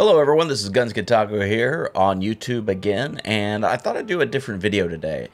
Hello everyone, this is Guns Get Taco here on YouTube again, and I thought I'd do a different video today.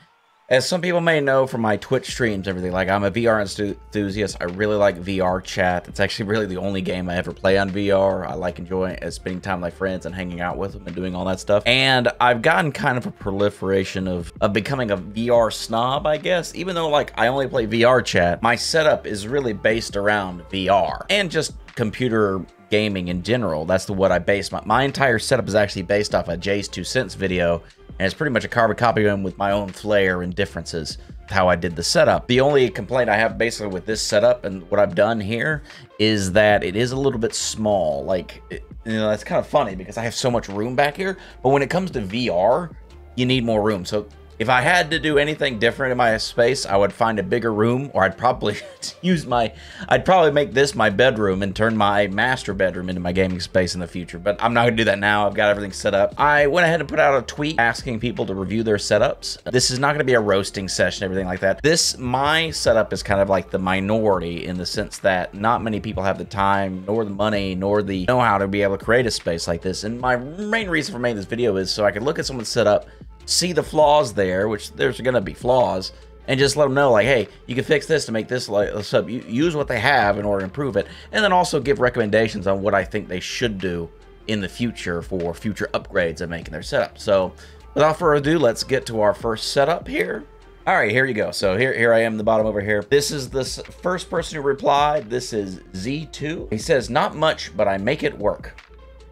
As some people may know from my Twitch streams, everything, like I'm a VR enthusiast. I really like VR chat. It's actually really the only game I ever play on VR. I like enjoying spending time with my friends and hanging out with them and doing all that stuff. And I've gotten kind of a proliferation of becoming a VR snob, I guess. Even though like I only play VR chat, my setup is really based around VR and just computer gaming in general. That's what I base my entire setup is actually based off a Jay's 2 cents video, and it's pretty much a carbon copy of him with my own flair and differences how I did the setup. The only complaint I have basically with this setup and what I've done here is that it is a little bit small. Like, that's kind of funny because I have so much room back here, but when it comes to VR, you need more room. So if I had to do anything different in my space, I would find a bigger room, or I'd probably I'd probably make this my bedroom and turn my master bedroom into my gaming space in the future. But I'm not gonna do that now. I've got everything set up. I went ahead and put out a tweet asking people to review their setups. This is not gonna be a roasting session, everything like that. My setup is kind of like the minority in the sense that not many people have the time, nor the money, nor the know-how to be able to create a space like this. And my main reason for making this video is so I could look at someone's setup, see the flaws there, which there's gonna be flaws, and just let them know, like, hey, you can fix this to make this like a sub. Use what they have in order to improve it, and then also give recommendations on what I think they should do in the future for future upgrades of making their setup. So without further ado, let's get to our first setup here. All right, here you go. So here I am in the bottom over here. This is the first person who replied. This is Z2. He says, not much, but I make it work.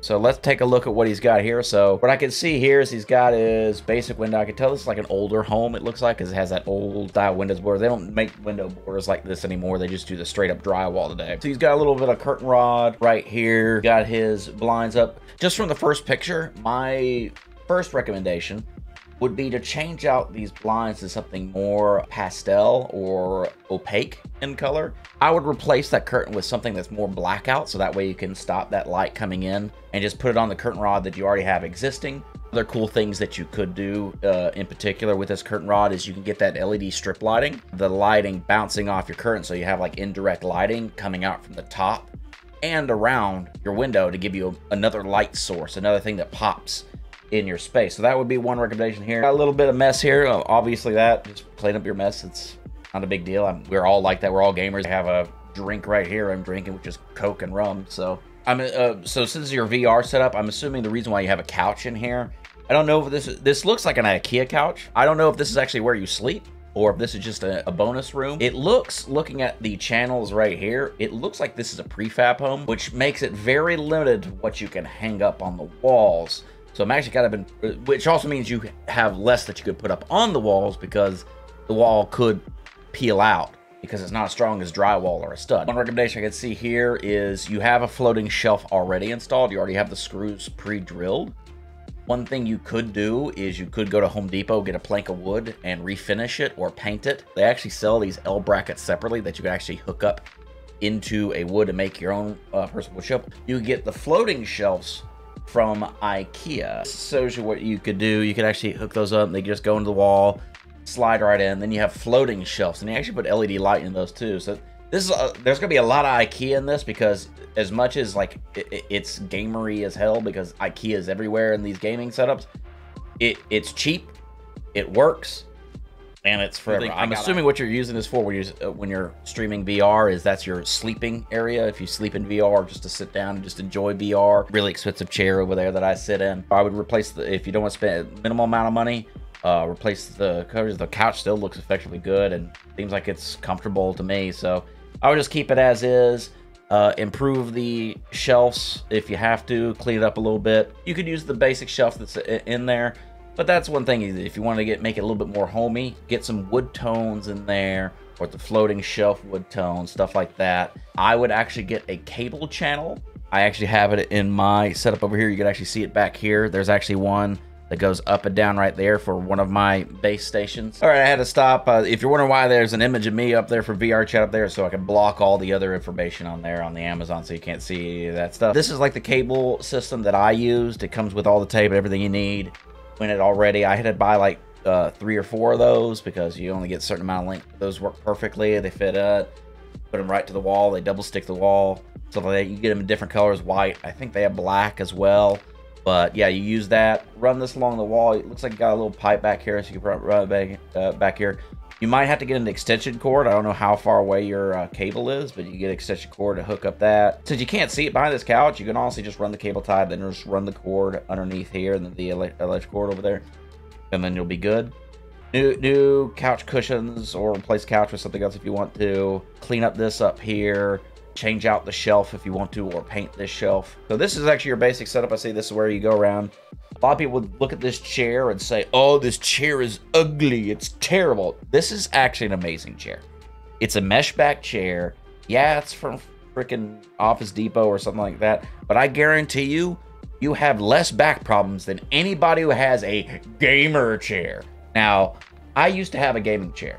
So let's take a look at what he's got here. So what I can see here is he's got his basic window. I can tell this is like an older home, it looks like, because it has that old style windows border. They don't make window borders like this anymore. They just do the straight up drywall today. So he's got a little bit of curtain rod right here. Got his blinds up. Just from the first picture, my first recommendation would be to change out these blinds to something more pastel or opaque in color. I would replace that curtain with something that's more blackout, so that way you can stop that light coming in and just put it on the curtain rod that you already have existing. Other cool things that you could do in particular with this curtain rod is you can get that LED strip lighting, the lighting bouncing off your curtain, so you have like indirect lighting coming out from the top and around your window to give you another light source, another thing that pops in your space. So that would be one recommendation here. Got a little bit of mess here. Obviously that, just clean up your mess. It's not a big deal. We're all like that. We're all gamers. I have a drink right here I'm drinking, which is Coke and rum. So so since your VR setup, I'm assuming the reason why you have a couch in here, I don't know if this looks like an IKEA couch. I don't know if this is actually where you sleep or if this is just a bonus room. It looks, looking at the channels right here, it looks like this is a prefab home, which makes it very limited to what you can hang up on the walls. So I'm actually kind of which also means you have less that you could put up on the walls because the wall could peel out because it's not as strong as drywall or a stud. One recommendation I can see here is you have a floating shelf already installed. You already have the screws pre-drilled. One thing you could do is you could go to Home Depot, get a plank of wood and refinish it or paint it. They actually sell these L brackets separately that you can actually hook up into a wood and make your own personal shelf. You get the floating shelves from IKEA. This shows you what you could do. You could actually hook those up and they just go into the wall, slide right in. Then you have floating shelves and you actually put LED light in those too. So this is there's gonna be a lot of IKEA in this because as much as like it's gamery as hell because IKEA is everywhere in these gaming setups, it's cheap, it works, and it's forever. I'm assuming what you're using this for when you're streaming VR is that's your sleeping area. If you sleep in VR just to sit down and just enjoy VR. Really expensive chair over there that I sit in. I would replace if you don't want to spend a minimal amount of money, replace the covers. The couch still looks effectively good and seems like it's comfortable to me. So I would just keep it as is. Improve the shelves if you have to, clean it up a little bit. You could use the basic shelf that's in there. But that's one thing, if you want to make it a little bit more homey, get some wood tones in there, or the floating shelf wood tones, stuff like that. I would actually get a cable channel. I actually have it in my setup over here. You can actually see it back here. There's actually one that goes up and down right there for one of my base stations. All right, I had to stop. If you're wondering why there's an image of me up there for VR chat up there, so I can block all the other information on there on the Amazon so you can't see that stuff. This is like the cable system that I used. It comes with all the tape and everything you need. When it already, I had to buy like 3 or 4 of those because you only get a certain amount of length. Those work perfectly. They fit put them right to the wall. They double stick the wall. So that you get them in different colors, white. I think they have black as well. But yeah, you use that. Run this along the wall. It looks like you got a little pipe back here, so you can run it back here. You might have to get an extension cord. I don't know how far away your cable is, but you get an extension cord to hook up that. Since you can't see it behind this couch, you can honestly just run the cable tie, then just run the cord underneath here, and then the electric cord over there, and then you'll be good. New couch cushions, or replace couch with something else if you want to. Clean up this up here. Change out the shelf if you want to, or paint this shelf. So this is actually your basic setup. I see this is where you go around. A lot of people would look at this chair and say, oh, this chair is ugly, it's terrible. This is actually an amazing chair. It's a mesh back chair. Yeah, it's from freaking Office Depot or something like that, but I guarantee you, you have less back problems than anybody who has a gamer chair. Now, I used to have a gaming chair.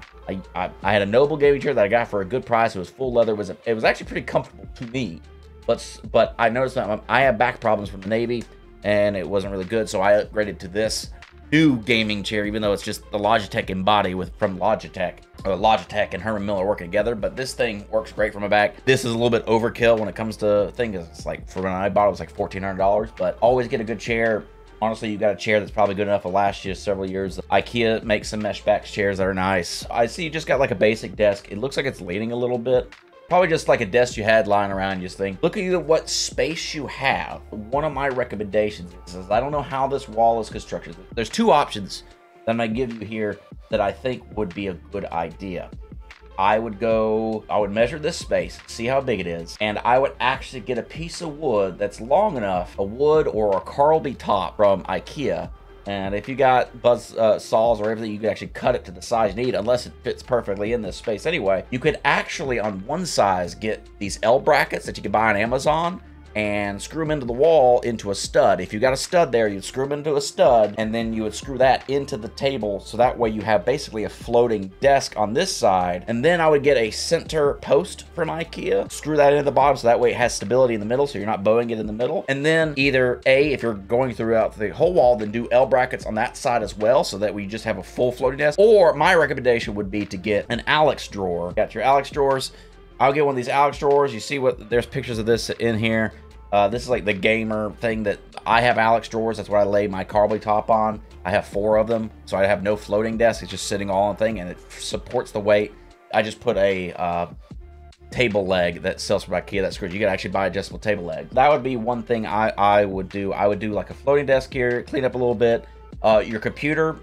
I had a Noble gaming chair that I got for a good price. It was full leather. It was actually pretty comfortable to me, but I noticed that I have back problems from the Navy, and it wasn't really good, so I upgraded to this new gaming chair, even though it's just the Logitech Embody from Logitech and Herman Miller working together. But this thing works great for my back. This is a little bit overkill when it comes to things. It's like, for when I bought it, it was like $1,400, but always get a good chair. Honestly, you got a chair that's probably good enough to last you several years. IKEA makes some mesh back chairs that are nice. I see you just got like a basic desk. It looks like it's leaning a little bit. Probably just like a desk you had lying around. You just think, look at what space you have. One of my recommendations is, I don't know how this wall is constructed. There's two options that I'm gonna give you here that I think would be a good idea. I would measure this space, see how big it is, and I would actually get a piece of wood that's long enough, a wood or a Carlby top from IKEA. And if you got buzz saws or everything, you could actually cut it to the size you need, unless it fits perfectly in this space anyway. You could actually, on one side, get these L brackets that you can buy on Amazon and screw them into the wall into a stud. If you got a stud there, you'd screw them into a stud, and then you would screw that into the table, so that way you have basically a floating desk on this side. And then I would get a center post from IKEA, screw that into the bottom, so that way it has stability in the middle, so you're not bowing it in the middle. And then either if you're going throughout the whole wall, then do L brackets on that side as well, so that we just have a full floating desk. Or my recommendation would be to get an Alex drawer. Got your Alex drawers. I'll get one of these Alex drawers. You see there's pictures of this in here. This is like the gamer thing that I have. Alex drawers. That's what I lay my Carlby top on. I have 4 of them, so I have no floating desk. It's just sitting all on thing, and it supports the weight. I just put a table leg that sells from IKEA that screws. You can actually buy adjustable table leg. That would be one thing I would do. I would do like a floating desk here, clean up a little bit. Your computer.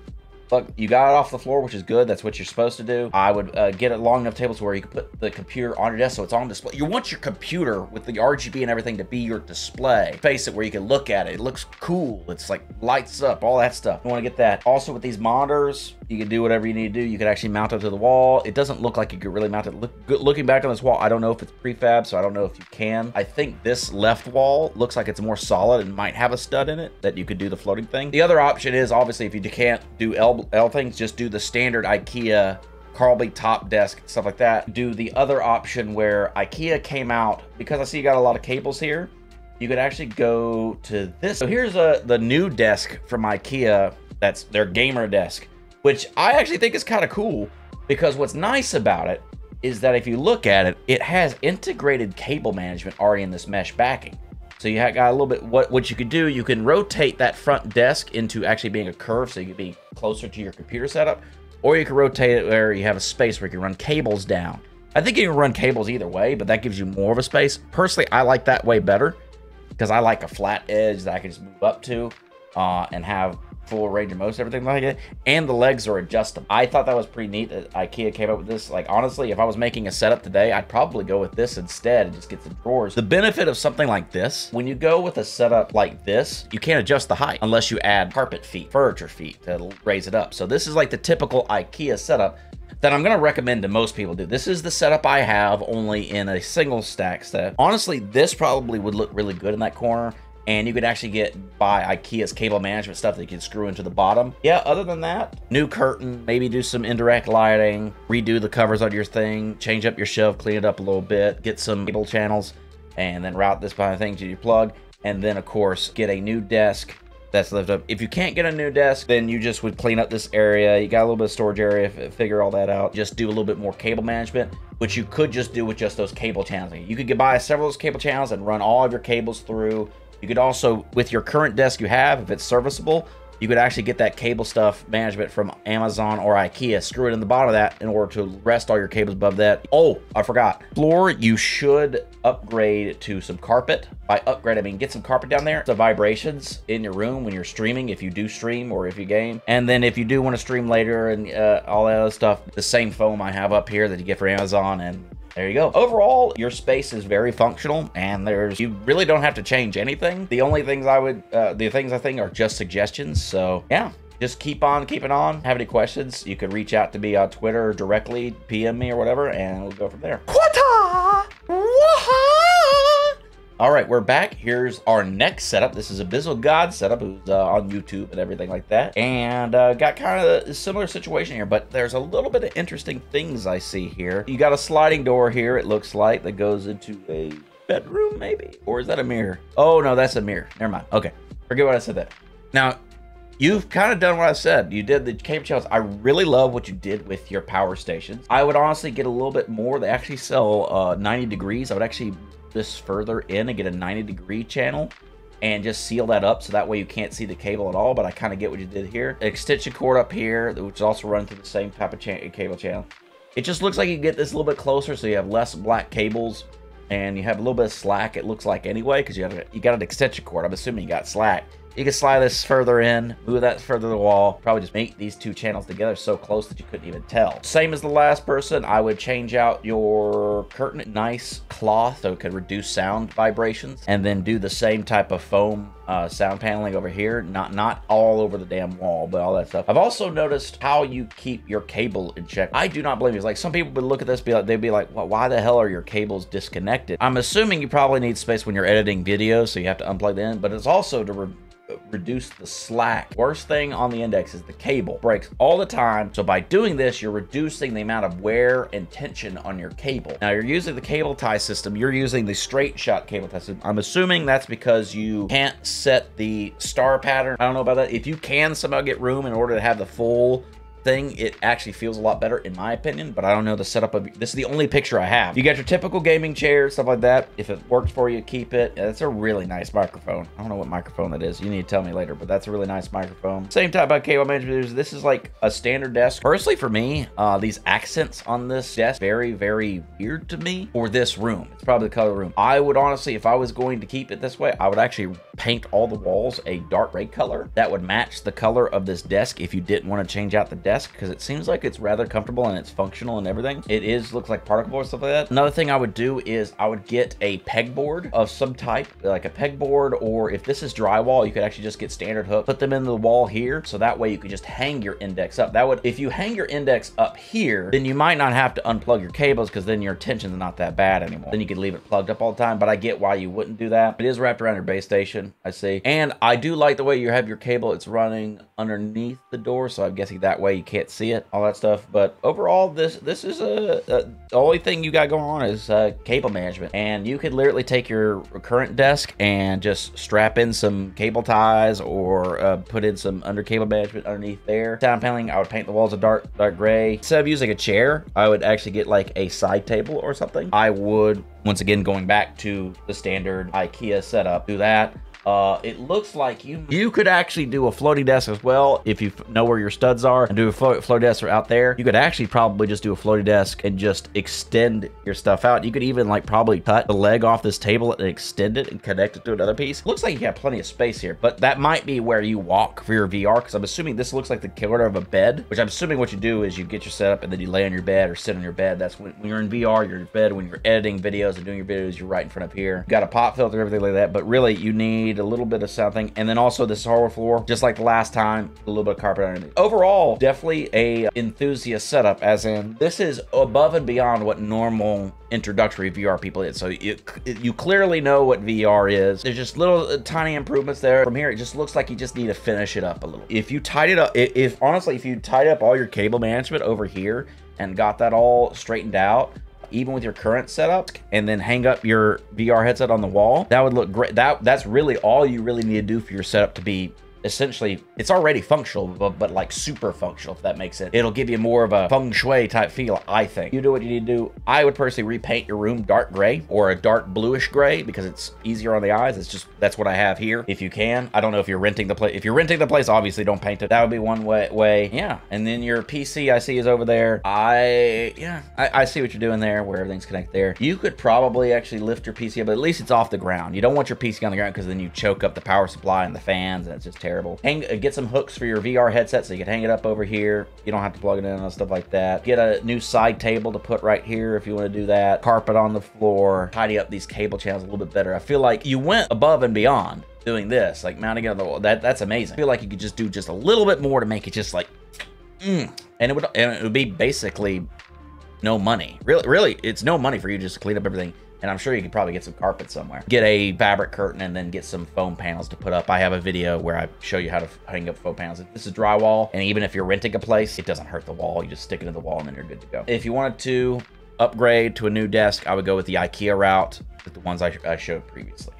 Look, you got it off the floor, which is good. That's what you're supposed to do. I would get a long enough table to where you can put the computer on your desk so it's on display. You want your computer with the RGB and everything to be your display. Face it, where you can look at it. It looks cool. It's like lights up, all that stuff. You want to get that. Also with these monitors, you can do whatever you need to do. You can actually mount it to the wall. It doesn't look like you could really mount it. Looking back on this wall, I don't know if it's prefab, so I don't know if you can. I think this left wall looks like it's more solid and might have a stud in it that you could do the floating thing. The other option is, obviously, if you can't do L things, just do the standard IKEA Carlby top desk, stuff like that. Do the other option where IKEA came out, because I see you got a lot of cables here, you could actually go to this. So here's the new desk from IKEA. That's their gamer desk, which I actually think is kind of cool, because what's nice about it is that if you look at it, it has integrated cable management already in this mesh backing. So you got a little bit, what you could do, you can rotate that front desk into actually being a curve, so you can be closer to your computer setup, or you can rotate it where you have a space where you can run cables down. I think you can run cables either way, but that gives you more of a space. Personally, I like that way better, because I like a flat edge that I can just move up to and have full range of motion, everything like it, and the legs are adjustable. I thought that was pretty neat that IKEA came up with this. Like, honestly, if I was making a setup today, I'd probably go with this instead and just get the drawers. The benefit of something like this, when you go with a setup like this, you can't adjust the height unless you add carpet feet, furniture feet to raise it up. So this is like the typical IKEA setup that I'm going to recommend to most people do. This is the setup I have, only in a single stack set. Honestly, this probably would look really good in that corner. And you could actually buy IKEA's cable management stuff that you can screw into the bottom. Yeah, other than that, new curtain, maybe do some indirect lighting, redo the covers on your thing, change up your shelf, clean it up a little bit, get some cable channels, and then route this behind the thing to your plug. And then, of course, get a new desk that's left up. If you can't get a new desk, then you just would clean up this area. You got a little bit of storage area, figure all that out. Just do a little bit more cable management, which you could just do with just those cable channels. You could buy several of those cable channels and run all of your cables through. You could also, with your current desk you have, if it's serviceable, you could actually get that cable stuff management from Amazon or IKEA. Screw it in the bottom of that in order to rest all your cables above that. Oh, I forgot. Floor, you should upgrade to some carpet. By upgrade, I mean get some carpet down there. The vibrations in your room when you're streaming, if you do stream or if you game. And then if you do want to stream later and all that other stuff, the same foam I have up here that you get from Amazon, and there you go. Overall, your space is very functional, and you really don't have to change anything. The only things the things I think are just suggestions. So yeah, just keep on keeping on. Have any questions, you could reach out to me on Twitter directly, PM me or whatever, and we'll go from there. All right, we're back. Here's our next setup. This is Abyssal God setup, who's on YouTube and everything like that. And got kind of a similar situation here, but there's a little bit of interesting things I see here. You got a sliding door here, it looks like, that goes into a bedroom, maybe? Or is that a mirror? Oh, no, that's a mirror. Never mind. Okay, forget what I said there. Now, you've kind of done what I said. You did the cable channels. I really love what you did with your power stations. I would honestly get a little bit more. They actually sell 90 degrees. I would actually this further in and get a 90-degree channel and just seal that up so that way you can't see the cable at all. But I kind of get what you did here. Extension cord up here, which is also run through the same type of cable channel. It just looks like you get this a little bit closer, so you have less black cables and you have a little bit of slack, it looks like, anyway, because you got an extension cord. I'm assuming you got slack. You can slide this further in, move that further to the wall, probably just make these two channels together so close that you couldn't even tell. Same as the last person, I would change out your curtain, nice cloth, so it could reduce sound vibrations, and then do the same type of foam sound paneling over here, not all over the damn wall, but all that stuff. I've also noticed how you keep your cable in check. I do not blame you. It's like some people would look at this, they'd be like, well, why the hell are your cables disconnected? I'm assuming you probably need space when you're editing videos, so you have to unplug them, but it's also to reduce the slack. Worst thing on the index is the cable breaks all the time, so by doing this you're reducing the amount of wear and tension on your cable. Now you're using the cable tie system, you're using the straight shot cable tie system. I'm assuming that's because you can't set the star pattern. I don't know about that. If you can somehow get room in order to have the full thing, it actually feels a lot better in my opinion, but I don't know the setup of this. Is the only picture I have. You got your typical gaming chair, stuff like that. If it works for you, keep it. It's a really nice microphone. I don't know what microphone that is, you need to tell me later, but that's a really nice microphone. Same type of cable management. This is like a standard desk. Personally for me, these accents on this desk very weird to me for this room. It's probably the color of the room. I would honestly, if I was going to keep it this way, I would actually paint all the walls a dark gray color that would match the color of this desk if you didn't want to change out the desk, because it seems like it's rather comfortable and it's functional and everything. It looks like particle board, stuff like that. Another thing I would do is I would get a pegboard of some type, like a pegboard, or if this is drywall, you could actually just get standard hook, put them in the wall here, so that way you could just hang your index up. That would, if you hang your index up here, then you might not have to unplug your cables, because then your tension's not that bad anymore. Then you could leave it plugged up all the time, but I get why you wouldn't do that. It is wrapped around your base station, I see. And I do like the way you have your cable. It's running underneath the door, so I'm guessing that way you can't see it, all that stuff. But overall, this is the only thing you got going on is cable management. And you could literally take your current desk and just strap in some cable ties, or put in some under cable management underneath there. Sound paneling, I would paint the walls a dark gray. Instead of using a chair, I would actually get like a side table or something. I would, once again, going back to the standard IKEA setup, do that. It looks like you could actually do a floating desk as well if you know where your studs are, and do a floating desk out there. You could actually probably just do a floating desk and just extend your stuff out. You could even like probably cut the leg off this table and extend it and connect it to another piece. Looks like you have plenty of space here, but that might be where you walk for your VR, because I'm assuming this looks like the killer of a bed, which I'm assuming what you do is you get your setup and then you lay on your bed or sit on your bed. That's when you're in VR, you're in bed. When you're editing videos and doing your videos, you're right in front of here. You got a pop filter, everything like that, but really you need a little bit of something. And then also this hardwood floor, just like the last time, a little bit of carpet underneath. Overall, definitely a enthusiast setup, as in this is above and beyond what normal introductory VR people is. So you clearly know what VR is. There's just little tiny improvements there. From here, it just looks like you just need to finish it up a little. If you tied it up, honestly, if you tied up all your cable management over here and got that all straightened out, even with your current setup, and then hang up your VR headset on the wall, that would look great. That's really all you really need to do for your setup to be essentially, it's already functional, but like super functional, if that makes sense. It'll give you more of a feng shui type feel, I think. You do what you need to do. I would personally repaint your room dark gray or a dark bluish gray because it's easier on the eyes. It's just, that's what I have here. If you can, I don't know if you're renting the place. If you're renting the place, obviously don't paint it. That would be one way. Yeah. And then your PC I see is over there. I see what you're doing there, where everything's connected there. You could probably actually lift your PC up, but at least it's off the ground. You don't want your PC on the ground because then you choke up the power supply and the fans, and it's just terrible. Get some hooks for your VR headset so you can hang it up over here. You don't have to plug it in and stuff like that. Get a new side table to put right here if you want to do that. Carpet on the floor. Tidy up these cable channels a little bit better. I feel like you went above and beyond doing this, like mounting it on the wall. That's amazing. I feel like you could just do just a little bit more to make it just like, and it would be basically no money. Really, it's no money for you just to clean up everything. And I'm sure you could probably get some carpet somewhere. Get a fabric curtain and then get some foam panels to put up. I have a video where I show you how to hang up foam panels. This is drywall, and even if you're renting a place, it doesn't hurt the wall. You just stick it in the wall and then you're good to go. If you wanted to upgrade to a new desk, I would go with the IKEA route, with the ones I showed previously.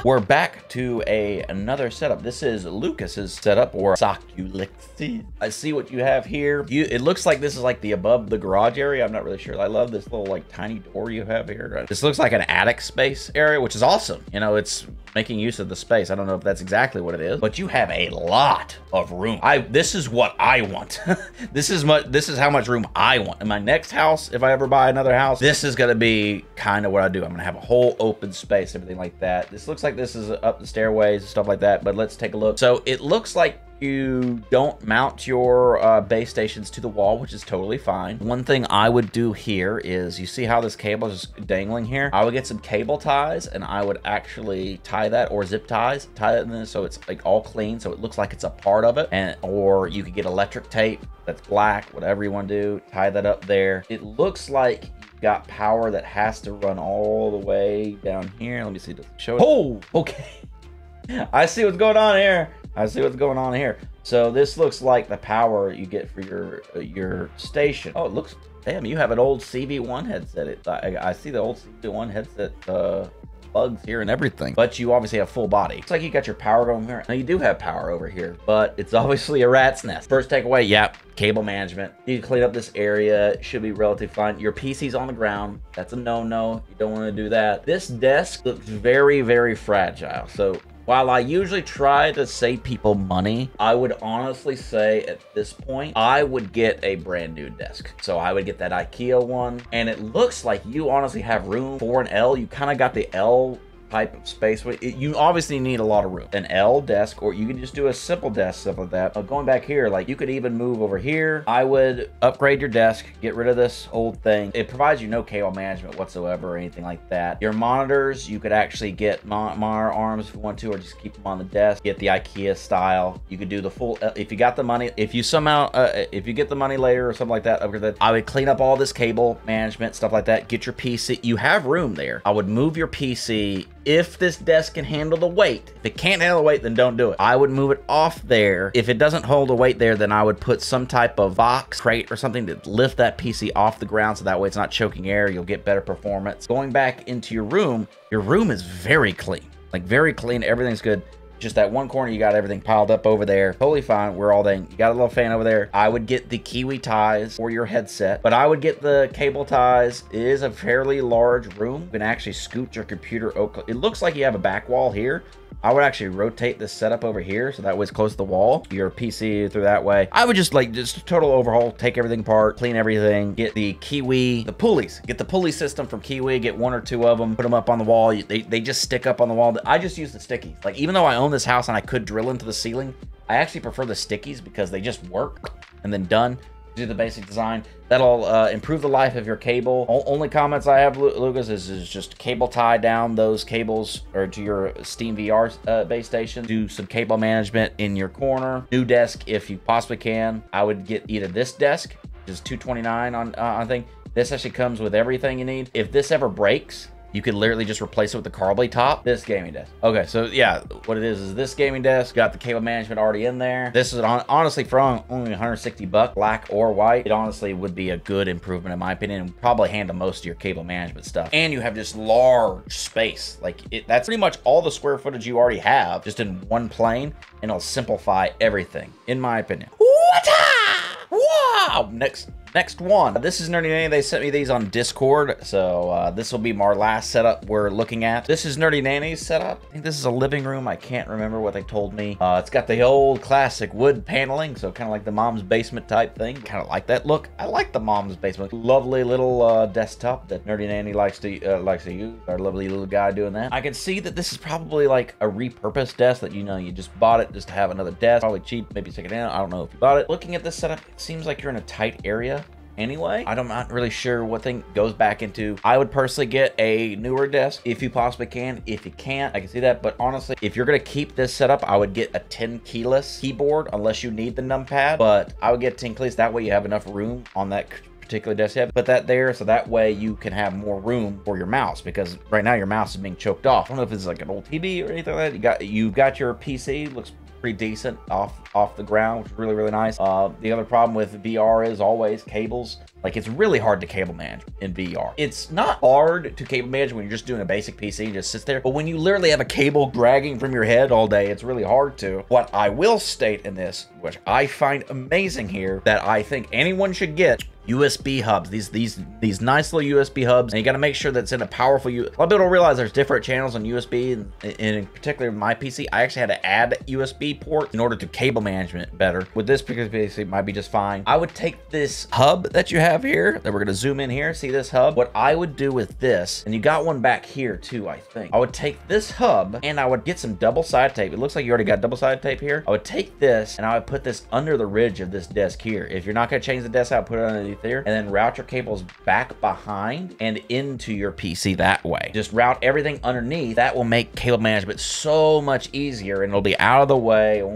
We're back to another setup. This is Lucas's setup, or Saculixi. I see what you have here. It looks like this is like the above the garage area. I'm not really sure. I love this little like tiny door you have here. This looks like an attic space area, which is awesome. You know, it's making use of the space. I don't know if that's exactly what it is, but you have a lot of room. This is what I want. This is how much room I want. In my next house, if I ever buy another house, this is gonna be kind of what I do. I'm gonna have a whole open space, everything like that. This looks like this is up the stairways and stuff like that, but let's take a look. So it looks like you don't mount your base stations to the wall, which is totally fine. One thing I would do here is, you see how this cable is just dangling here? I would get some cable ties and I would actually tie that, or zip ties, tie that in there so it's like all clean, so it looks like it's a part of it. And or you could get electric tape that's black, whatever you want to do, tie that up there. It looks like you've got power that has to run all the way down here. Let me see, does it show it? Oh, okay. I see what's going on here. I see what's going on here. So this looks like the power you get for your station. Oh, it looks, damn, you have an old CV1 headset. I see the old CV1 headset plugs here and everything, but you obviously have full body. It's like you got your power going here. Now you do have power over here, but it's obviously a rat's nest. First takeaway, yeah, cable management. You can clean up this area. It should be relatively fine. Your PC's on the ground. That's a no-no. You don't want to do that. This desk looks very, very fragile. So while I usually try to save people money, I would honestly say at this point, I would get a brand new desk. So I would get that IKEA one. And it looks like you honestly have room for an L. You kind of got the L type of space. You obviously need a lot of room. An L desk, or you can just do a simple desk, stuff like that. But going back here, like you could even move over here. I would upgrade your desk, get rid of this old thing. It provides you no cable management whatsoever or anything like that. Your monitors, you could actually get monitor arms if you want to, or just keep them on the desk. Get the IKEA style. You could do the full, if you got the money, if you somehow, if you get the money later or something like that, upgrade that. I would clean up all this cable management, stuff like that. Get your PC. You have room there. I would move your PC. If this desk can handle the weight. If it can't handle the weight, then don't do it. I would move it off there. If it doesn't hold the weight there, then I would put some type of box, crate, or something to lift that PC off the ground so that way it's not choking air. You'll get better performance. Going back into your room is very clean. Like very clean, everything's good. Just that one corner, you got everything piled up over there. Totally fine. We're all done. You got a little fan over there. I would get the Kiwi ties for your headset, but I would get the cable ties. It is a fairly large room. You can actually scoot your computer. It looks like you have a back wall here. I would actually rotate this setup over here so that way it's close to the wall. Your PC through that way. I would just a total overhaul, take everything apart, clean everything, get the Kiwi, the pulleys. Get the pulley system from Kiwi, get one or two of them, put them up on the wall. They just stick up on the wall. I just use the stickies. Like even though I own this house and I could drill into the ceiling, I actually prefer the stickies because they just work and then done. Do the basic design. That'll improve the life of your cable. Only comments I have, Lucas, is just cable tie down those cables or to your Steam VR base station. Do some cable management in your corner. New desk if you possibly can. I would get either this desk, which is $229 on thing. This actually comes with everything you need. If this ever breaks, You could literally just replace it with the carbly top. This gaming desk. Okay, so yeah, what it is this gaming desk. Got the cable management already in there. This is honestly for only 160 bucks, black or white. It honestly would be a good improvement in my opinion, and probably handle most of your cable management stuff. And you have just large space. Like that's pretty much all the square footage you already have, just in one plane, and it'll simplify everything, in my opinion. Wow! Next one. This is Nerdy Nanny. They sent me these on Discord, so this will be our last setup we're looking at. This is Nerdy Nanny's setup. I think this is a living room. I can't remember what they told me. It's got the old classic wood paneling, so kind of like the mom's basement type thing. Kind of like that look. I like the mom's basement. Lovely little desktop that Nerdy Nanny likes to use. Our lovely little guy doing that. I can see that this is probably like a repurposed desk that, you know, you just bought it just to have another desk. Probably cheap, maybe second hand. I don't know if you bought it. Looking at this setup, it seems like you're in a tight area. Anyway, I'm not really sure what thing goes back into. I would personally get a newer desk if you possibly can. If you can't, I can see that. But honestly, if you're gonna keep this setup, I would get a 10 keyless keyboard unless you need the numpad. But I would get 10 keyless. That way you have enough room on that particular desk. You have to put that there, so that way you can have more room for your mouse, because right now your mouse is being choked off. I don't know if it's like an old TV or anything like that. You've got your PC, looks pretty decent off the ground, which is really nice. The other problem with VR is always cables. Like, it's really hard to cable manage in VR. It's not hard to cable manage when you're just doing a basic PC and just sits there, but when you literally have a cable dragging from your head all day, it's really hard to. What I will state in this, which I find amazing here, that I think anyone should get, USB hubs. These nice little USB hubs, and you got to make sure that's in a powerful. A lot of people don't realize there's different channels on USB, and in particular my PC, I actually had to add USB port in order to cable management better. With this particular PC, it might be just fine. I would take this hub that you have here, that we're gonna zoom in here. See this hub? What I would do with this, and you got one back here too, I think. I would take this hub and I would get some double-sided tape. It looks like you already got double-sided tape here. I would take this and I would put this under the ridge of this desk here. If you're not gonna change the desk out, put it underneath there, and then route your cables back behind and into your PC that way. Just route everything underneath. That will make cable management so much easier, and it'll be out of the way. It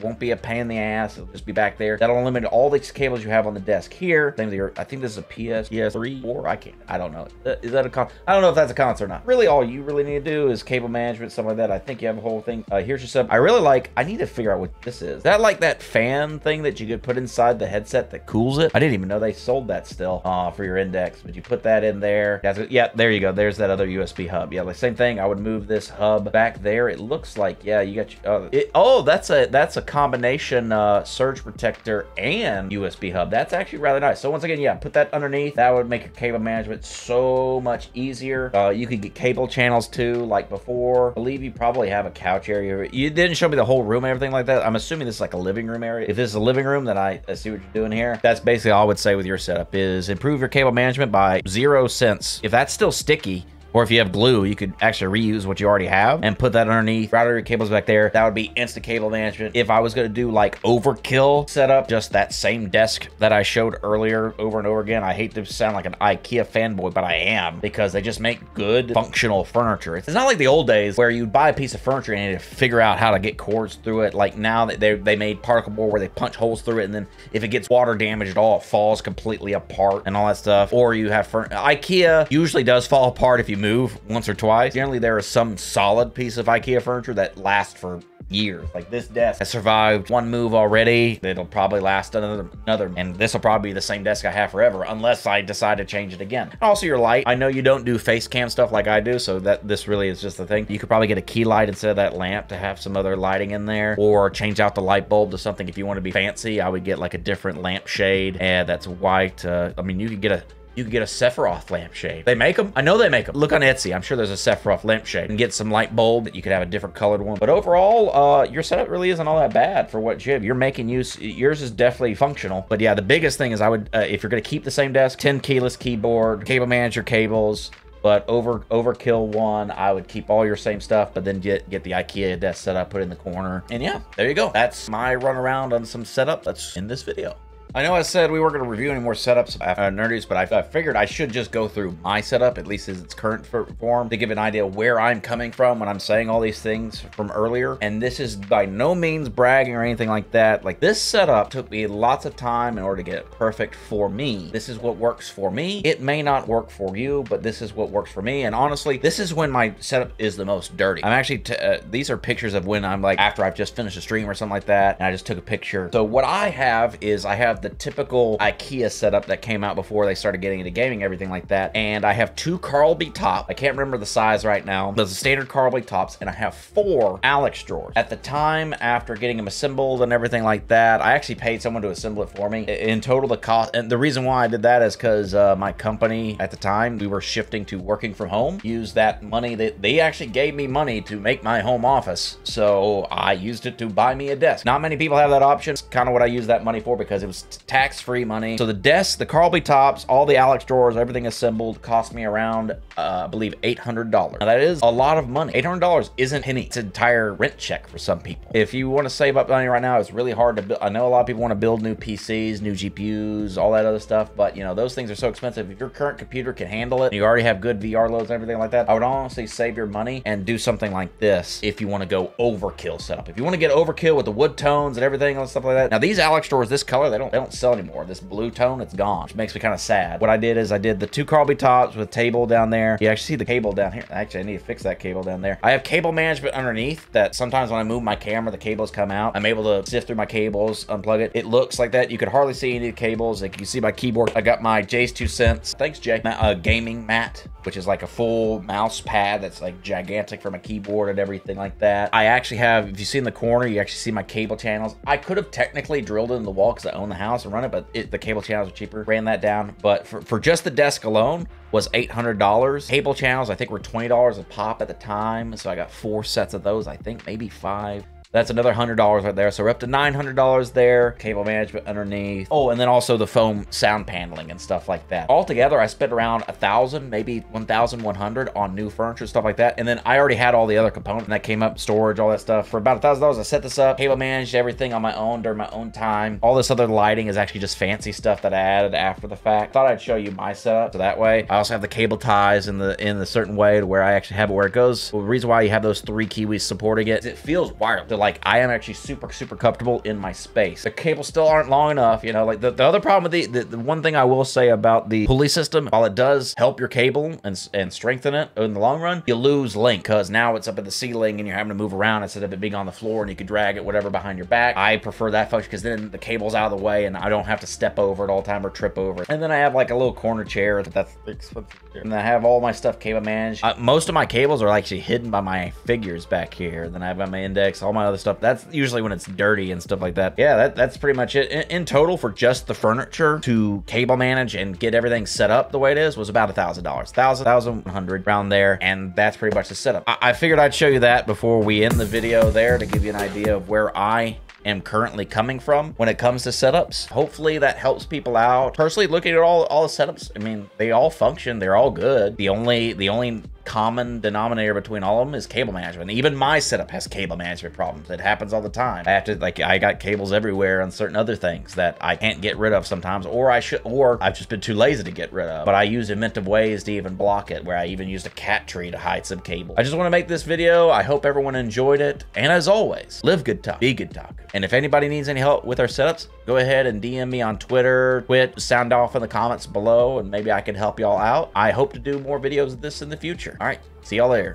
won't be a pain in the ass. It'll just be back there. That'll eliminate all these cables you have on the desk here. I think this is a PS3 or I don't know. Is that a I don't know if that's a console or not. Really, all you really need to do is cable management, something like that. I think you have a whole thing. Here's your sub. I need to figure out what this is. Is that like that fan thing that you could put inside the headset that cools it? I didn't even know they sold that still for your index, but you put that in there. Yeah, there you go. There's that other USB hub. Yeah, the same thing. I would move this hub back there. It looks like, yeah, you got that's a combination surge protector and USB hub. That's actually rather nice. So once again, yeah, put that underneath. That would make your cable management so much easier. You could get cable channels too, like before. I believe you probably have a couch area. You didn't show me the whole room and everything like that. I'm assuming this is like a living room area. If this is a living room, then I see what you're doing here. That's basically all I would say with your setup, is improve your cable management by 0 cents. If that's still sticky, or if you have glue, you could actually reuse what you already have and put that underneath, route your cables back there. That would be instant cable management. If I was going to do like overkill setup, just that same desk that I showed earlier over and over again. I hate to sound like an IKEA fanboy, but I am, because they just make good functional furniture. It's not like the old days where you'd buy a piece of furniture and you had to figure out how to get cords through it. Like now that they made particle board where they punch holes through it, and then if it gets water damage at all, it falls completely apart and all that stuff. Or you have IKEA usually does fall apart if you move once or twice. Generally, there is some solid piece of IKEA furniture that lasts for years. Like this desk has survived one move already. It'll probably last another, and this will probably be the same desk I have forever unless I decide to change it again. And also your light. I know you don't do face cam stuff like I do, so that this really is just the thing. You could probably get a key light instead of that lamp to have some other lighting in there, or change out the light bulb to something. If you want to be fancy, I would get like a different lamp shade, and that's white. I mean, you could get a Sephiroth lampshade. They make them. I know they make them. Look on Etsy. I'm sure there's a Sephiroth lampshade. And get some light bulb that you could have a different colored one. But overall, your setup really isn't all that bad for what you have. You're making use. Yours is definitely functional. But yeah, the biggest thing is I would, if you're going to keep the same desk, 10 keyless keyboard, cable manager cables. But overkill one, I would keep all your same stuff, but then get the IKEA desk set up, put it in the corner. And yeah, there you go. That's my run around on some setup that's in this video. I know I said we weren't going to review any more setups after Nerdies, but I figured I should just go through my setup, at least as its current form, to give an idea where I'm coming from when I'm saying all these things from earlier. And this is by no means bragging or anything like that. Like, this setup took me lots of time in order to get it perfect for me. This is what works for me. It may not work for you, but this is what works for me. And honestly, this is when my setup is the most dirty. I'm actually, these are pictures of when I'm like, after I've just finished a stream or something like that, and I just took a picture. So what I have is I have the typical IKEA setup that came out before they started getting into gaming, everything like that. And I have 2 Carlby top. I can't remember the size right now. Those are standard Carlby tops, and I have 4 Alex drawers. At the time, after getting them assembled and everything like that, I actually paid someone to assemble it for me. In total, the cost, and the reason why I did that is because my company at the time, we were shifting to working from home. Used that money, they actually gave me money to make my home office. So I used it to buy me a desk. Not many people have that option. It's kind of what I used that money for because it was tax-free money. So the desk, the Carlby tops, all the Alex drawers, everything assembled cost me around, I believe, $800. Now that is a lot of money. $800 isn't penny. It's an entire rent check for some people. If you want to save up money right now, it's really hard to build. I know a lot of people want to build new PCs, new GPUs, all that other stuff, but you know, those things are so expensive. If your current computer can handle it, and you already have good VR loads and everything like that, I would honestly save your money and do something like this if you want to go overkill setup. If you want to get overkill with the wood tones and everything and stuff like that. Now these Alex drawers, this color, they don't sell anymore. This blue tone, it's gone, which makes me kind of sad. What I did is I did the 2 Carlby tops with table down there. You actually see the cable down here. Actually, I need to fix that cable down there. I have cable management underneath that sometimes when I move my camera, the cables come out. I'm able to sift through my cables, unplug it. It looks like that. You could hardly see any of the cables. Like you see my keyboard. I got my Jay's 2 cents. Thanks, Jay. Gaming mat, which is like a full mouse pad that's like gigantic for my keyboard and everything like that. I actually have, if you see in the corner, you actually see my cable channels. I could have technically drilled it in the wall because I own the house and run it, but the cable channels are cheaper. Ran that down. But for just the desk alone was $800. Cable channels, I think, were $20 a pop at the time. So I got 4 sets of those, I think, maybe 5. That's another $100 right there. So we're up to $900 there. Cable management underneath. Oh, and then also the foam sound paneling and stuff like that. Altogether, I spent around $1,000, maybe $1,100 on new furniture, stuff like that. And then I already had all the other components that came up, storage, all that stuff. For about $1,000, I set this up, cable managed everything on my own during my own time. All this other lighting is actually just fancy stuff that I added after the fact. Thought I'd show you my setup, so that way. I also have the cable ties in the certain way to where I actually have it where it goes. Well, the reason why you have those 3 Kiwis supporting it is it feels wireless. Like I am actually super comfortable in my space. The cables still aren't long enough, you know. Like the other problem with the one thing I will say about the pulley system, while it does help your cable and strengthen it in the long run, you lose link because now it's up in the ceiling and you're having to move around instead of it being on the floor and you can drag it whatever behind your back. I prefer that function because then the cable's out of the way and I don't have to step over it all the time or trip over it. And then I have like a little corner chair that's expensive. And I have all my stuff cable managed. Most of my cables are actually hidden by my figures back here. Then I have my index, all my other stuff. That's usually when it's dirty and stuff like that. Yeah, that's pretty much it. In total, for just the furniture to cable manage and get everything set up the way it is, was about $1,000. $1,100 around there. And that's pretty much the setup. I figured I'd show you that before we end the video there to give you an idea of where I am currently coming from when it comes to setups. Hopefully that helps people out. Personally, looking at all the setups, I mean, they all function, they're all good. The only common denominator between all of them is cable management. Even my setup has cable management problems. It happens all the time. I have to, like, I got cables everywhere on certain other things that I can't get rid of sometimes, or I've just been too lazy to get rid of. But I use inventive ways to even block it, where I even used a cat tree to hide some cable. I just want to make this video. I hope everyone enjoyed it. And as always, live good talk, be good talk. And if anybody needs any help with our setups, go ahead and DM me on Twitter, sound off in the comments below, and maybe I can help y'all out. I hope to do more videos of this in the future. All right, see y'all later.